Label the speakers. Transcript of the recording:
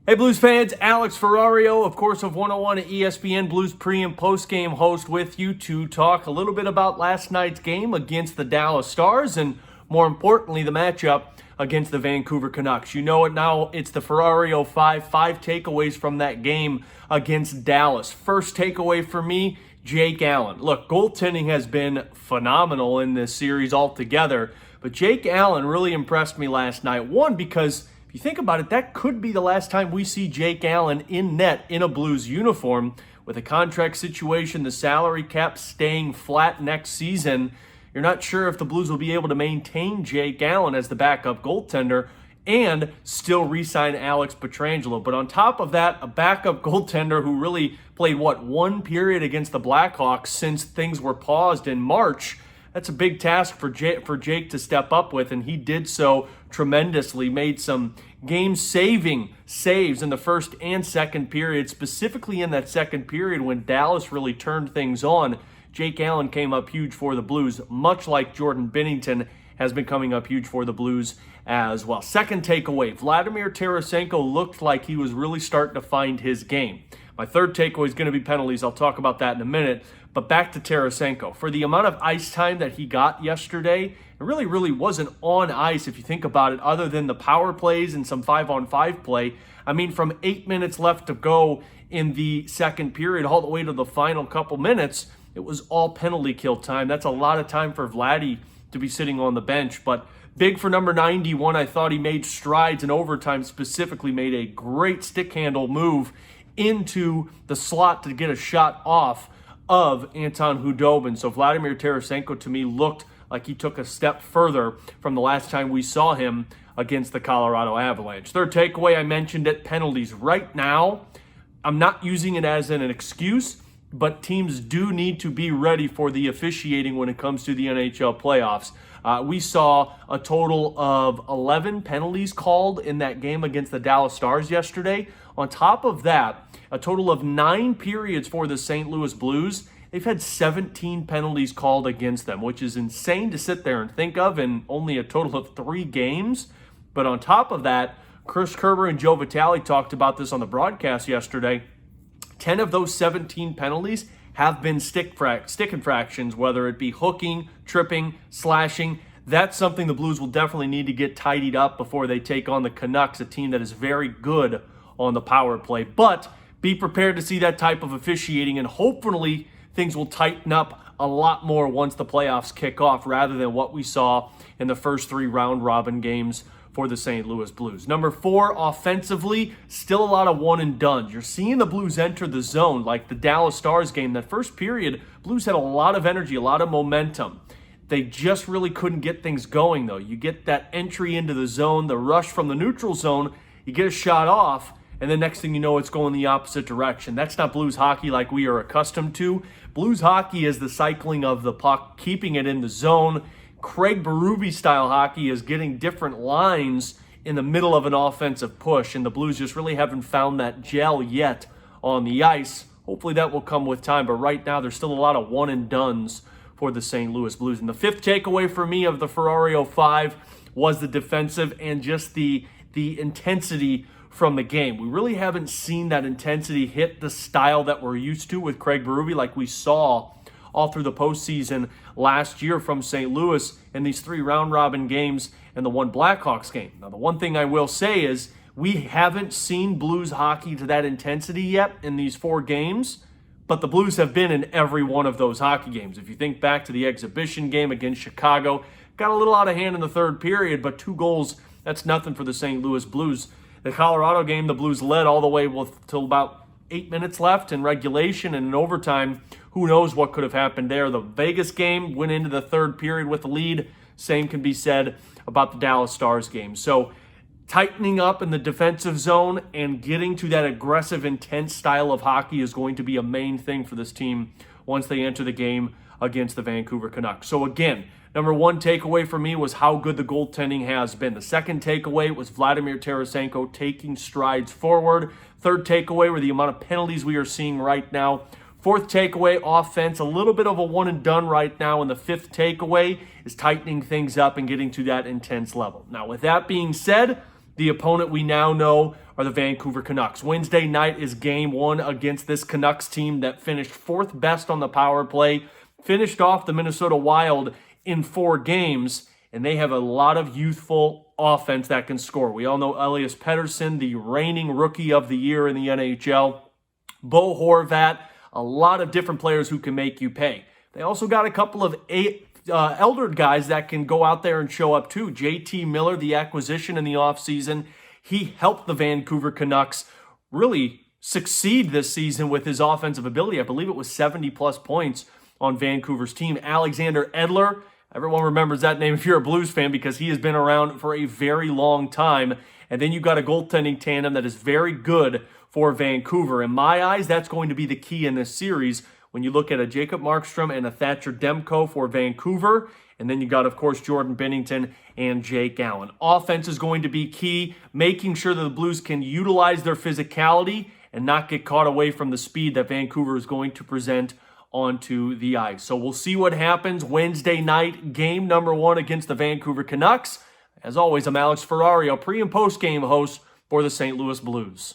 Speaker 1: Hey Blues fans, Alex Ferrario, of course, of 101 at ESPN, Blues pre- and post-game host with you to talk a little bit about last night's game against the Dallas Stars and, more importantly, the matchup against the Vancouver Canucks. You know it now, it's the Ferrario Five takeaways from that game against Dallas. First takeaway for me, Jake Allen. Look, goaltending has been phenomenal in this series altogether, but Jake Allen really impressed me last night. One, because if you think about it, that could be the last time we see Jake Allen in net in a Blues uniform. With a contract situation, the salary cap staying flat next season, you're not sure if the Blues will be able to maintain Jake Allen as the backup goaltender and still re-sign Alex Pietrangelo. But on top of that, a backup goaltender who really played, one period against the Blackhawks since things were paused in March. That's a big task for Jake to step up with, and he did so tremendously. Made some game-saving saves in the first and second period, specifically in that second period when Dallas really turned things on. Jake Allen came up huge for the Blues, much like Jordan Binnington has been coming up huge for the Blues as well. Second takeaway, Vladimir Tarasenko looked like he was really starting to find his game. My third takeaway is going to be penalties. I'll talk about that in a minute. But back to Tarasenko. For the amount of ice time that he got yesterday, it really wasn't on ice if you think about it, other than the power plays and some 5-on-5 play. I mean, from 8 minutes left to go in the second period all the way to the final couple minutes, it was all penalty kill time. That's a lot of time for Vladdy to be sitting on the bench. But big for number 91. I thought he made strides in overtime, specifically made a great stick handle move into the slot to get a shot off of Anton Khudobin. So Vladimir Tarasenko, to me, looked like he took a step further from the last time we saw him against the Colorado Avalanche. Third takeaway, I mentioned it, penalties. Right now, I'm not using it as an excuse, but teams do need to be ready for the officiating when it comes to the NHL playoffs. We saw a total of 11 penalties called in that game against the Dallas Stars yesterday. On top of that, a total of 9 periods for the St. Louis Blues. They've had 17 penalties called against them, which is insane to sit there and think of in only a total of 3 games. But on top of that, Chris Kerber and Joe Vitale talked about this on the broadcast yesterday. 10 of those 17 penalties have been stick infractions, whether it be hooking, tripping, slashing. That's something the Blues will definitely need to get tidied up before they take on the Canucks, a team that is very good on the power play. But be prepared to see that type of officiating, and hopefully things will tighten up a lot more once the playoffs kick off, rather than what we saw in the first 3 round-robin games for the St. Louis Blues. Number 4, offensively, still a lot of one-and-dones. You're seeing the Blues enter the zone, like the Dallas Stars game. That first period, Blues had a lot of energy, a lot of momentum. They just really couldn't get things going, though. You get that entry into the zone, the rush from the neutral zone, you get a shot off, and the next thing you know, it's going the opposite direction. That's not Blues hockey like we are accustomed to. Blues hockey is the cycling of the puck, keeping it in the zone. Craig Berube-style hockey is getting different lines in the middle of an offensive push, and the Blues just really haven't found that gel yet on the ice. Hopefully that will come with time, but right now there's still a lot of one-and-dones for the St. Louis Blues. And the fifth takeaway for me of the Ferrario Five was the defensive and just the intensity from the game. We really haven't seen that intensity hit the style that we're used to with Craig Berube, like we saw all through the postseason last year from St. Louis in these 3 round-robin games and the 1 Blackhawks game. Now, the one thing I will say is we haven't seen Blues hockey to that intensity yet in these 4 games, but the Blues have been in every one of those hockey games. If you think back to the exhibition game against Chicago, got a little out of hand in the third period, but 2 goals, that's nothing for the St. Louis Blues. The Colorado game, the Blues led all the way till about 8 minutes left in regulation, and in overtime, who knows what could have happened there. The Vegas game went into the third period with the lead. Same can be said about the Dallas Stars game. So tightening up in the defensive zone and getting to that aggressive, intense style of hockey is going to be a main thing for this team once they enter the game against the Vancouver Canucks. So again, number 1 takeaway for me was how good the goaltending has been. The second takeaway was Vladimir Tarasenko taking strides forward. Third takeaway were the amount of penalties we are seeing right now. Fourth takeaway, offense, a little bit of a one and done right now. And the fifth takeaway is tightening things up and getting to that intense level. Now, with that being said, The opponent we now know are the Vancouver Canucks. Wednesday night is game one against this Canucks team that finished fourth best on the power play, finished off the Minnesota Wild in 4 games, and they have a lot of youthful offense that can score. We all know Elias Pettersson, the reigning rookie of the year in the NHL, Bo Horvat, a lot of different players who can make you pay. They also got a couple of elder guys that can go out there and show up too. JT Miller, the acquisition in the offseason, he helped the Vancouver Canucks really succeed this season with his offensive ability. I believe it was 70-plus points on Vancouver's team. Alexander Edler, everyone remembers that name if you're a Blues fan because he has been around for a very long time. And then you got a goaltending tandem that is very good for Vancouver. In my eyes, that's going to be the key in this series when you look at a Jacob Markstrom and a Thatcher Demko for Vancouver. And then you got, of course, Jordan Binnington and Jake Allen. Offense is going to be key, making sure that the Blues can utilize their physicality and not get caught away from the speed that Vancouver is going to present onto the ice. So we'll see what happens Wednesday night, game number 1 against the Vancouver Canucks. As always, I'm Alex Ferrario, pre- and post-game host for the St. Louis Blues.